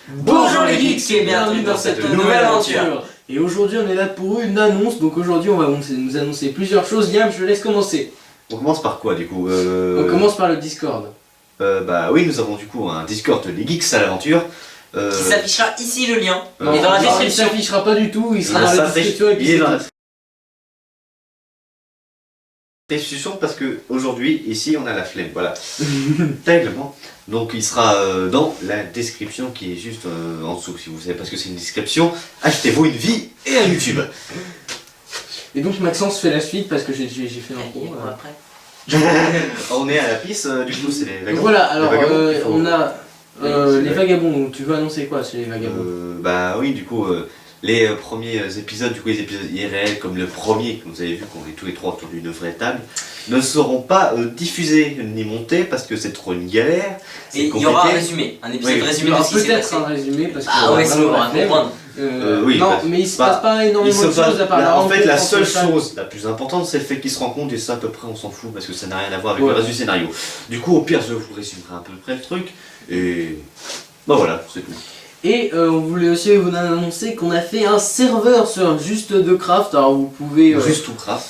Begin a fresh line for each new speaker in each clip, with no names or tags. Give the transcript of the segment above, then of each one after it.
Bonjour les geeks et bienvenue dans cette nouvelle aventure.
Et aujourd'hui on est là pour une annonce, donc aujourd'hui on va nous annoncer plusieurs choses. Liam, je te laisse commencer.
On commence par quoi du coup
On commence par le Discord.
Bah oui, nous avons du coup un Discord les geeks à l'aventure.
Qui s'affichera ici le lien,
Non,
et dans la
il
description.
s'affichera pas du tout, il sera
Ah,
dans la
ça,
description et puis
il est
c'est
dans la
tout.
description parce que aujourd'hui ici on a la flemme, voilà. Tellement. Donc il sera dans la description qui est juste en dessous. Si vous savez pas ce que c'est une description, achetez-vous une vie et un YouTube.
Et donc Maxence fait la suite parce que j'ai fait un
Et
pro.
bon, après.
On est à la piste, du coup c'est les
Donc
vagabonds.
voilà, alors
Les vagabonds, il faut-
on a
Oui, c'est
les
vrai.
vagabonds. Donc tu veux annoncer quoi sur les vagabonds?
Bah oui, du coup, les premiers épisodes, du coup les épisodes IRL, comme le premier que vous avez vu, qu'on est tous les trois autour d'une vraie table, ne seront pas diffusés ni montés parce que c'est trop une galère. c'est
Et il y aura un
compliqué.
résumé, un épisode
Oui.
Il
résumé
y
de
aura
ce qui s'est
peut-être
passé.
un résumé parce que
Ah ouais, sinon on va
flemme.
comprendre.
Oui,
non,
parce-
mais il se
bah,
passe pas
Il
énormément
se
de
passe-
choses à part
en
la
fait, la
rencontre
seule
entre chaque-
chose la plus importante, c'est le fait qu'ils se rencontrent et ça, à peu près, on s'en fout parce que ça n'a rien à voir avec
Ouais.
le reste du scénario. Du coup, au pire, je vous résumerai à peu près le truc et bah voilà, c'est tout.
Et on voulait aussi vous annoncer qu'on a fait un serveur sur Just to Craft. Alors vous pouvez
Juste tout craft.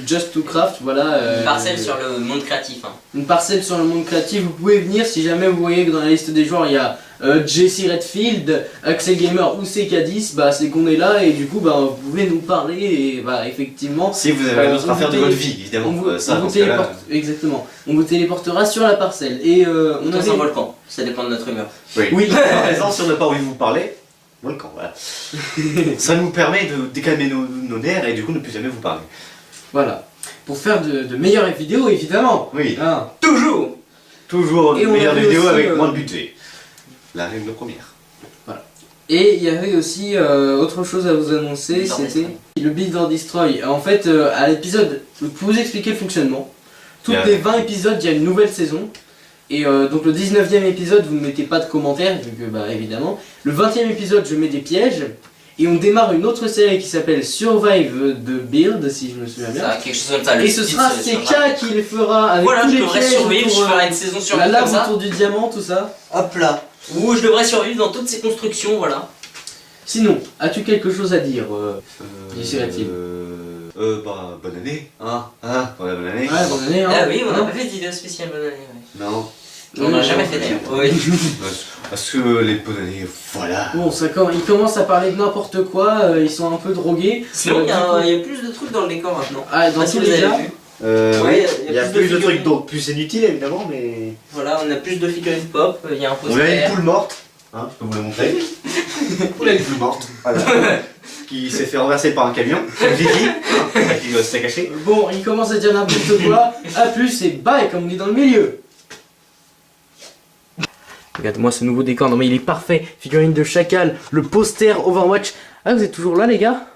Just to Craft, voilà.
Une parcelle sur le monde créatif. Hein.
Une parcelle sur le monde créatif. Vous pouvez venir si jamais vous voyez que dans la liste des joueurs il y a Jesse Redfield, Axel Gamer ou CK10, bah c'est qu'on est là et du coup bah vous pouvez nous parler et bah effectivement.
Si vous avez d'autres
on
affaires de
vous
votre
télé-
vie, évidemment.
On vous,
ça,
on vous
dans ce cas-là,
téléporte, exactement. On vous téléportera sur la parcelle et on
Dans
avait...
un volcan, ça dépend de notre humeur.
Oui, par exemple, si on n'a pas envie de vous parler, volcan, voilà. Ça nous permet de décalmer nos nerfs et du coup ne plus jamais vous parler.
Voilà. Pour faire de meilleures vidéos évidemment.
Oui,
Hein.
Toujours.
toujours
Et
une
on
meilleure
avait
vidéo
aussi,
avec moins de budget. La règle première.
Et il y avait aussi autre chose à vous annoncer,
Build or
c'était
Destroy.
le Build or Destroy. En fait, à l'épisode, pour vous expliquer le fonctionnement, toutes
Yeah.
les 20 épisodes, il y a une nouvelle saison. Et donc le 19e épisode, vous ne mettez pas de commentaires, vu que, bah évidemment. Le 20e épisode, je mets des pièges. Et on démarre une autre série qui s'appelle Survive the Build, si je me souviens bien.
Ça, quelque chose comme ça. Le
Et ce
titre,
sera
c'est
CK
sur-
qui les fera avec
Voilà,
tous
je
les
devrais
pièges
survivre, je
autour,
ferai une saison sur
la
comme
lave
ça.
autour du diamant, tout ça.
Hop là. Ou je devrais survivre dans toutes ces constructions, voilà.
Sinon, as-tu quelque chose à dire Jesse Redfield.
Bah, bonne année, hein, voilà, bonne année.
Ouais, bonne année, hein.
Ah oui, on n'a
Hein.
pas fait d'idée spéciale bonne année. Ouais.
Non,
On n'a jamais fait d'ailleurs. Oui.
parce que les bonnes années, voilà.
Bon, ils commencent à parler de n'importe quoi, ils sont un peu drogués.
Sinon, il y,
Du coup-
a plus de trucs dans le décor maintenant.
Ah,
Je sais
dans
pas si
tous
vous
les
avez
cas,
vu.
Oui, il y a plus de
figurines.
trucs donc plus inutiles évidemment, mais.
Voilà, on a plus de figurines pop, il y a un
On a une
poster.
poule morte, hein, je peux vous la montrer. On a une poule morte, voilà. Qui s'est fait renverser par un camion, Vicky, hein, qui s'est caché.
bon, ils commencent à dire n'importe quoi. A plus et bye, comme on dit dans le milieu. Regarde-moi ce nouveau décor, non mais il est parfait. Figurine de chacal, le poster Overwatch. Ah, vous êtes toujours là, les gars?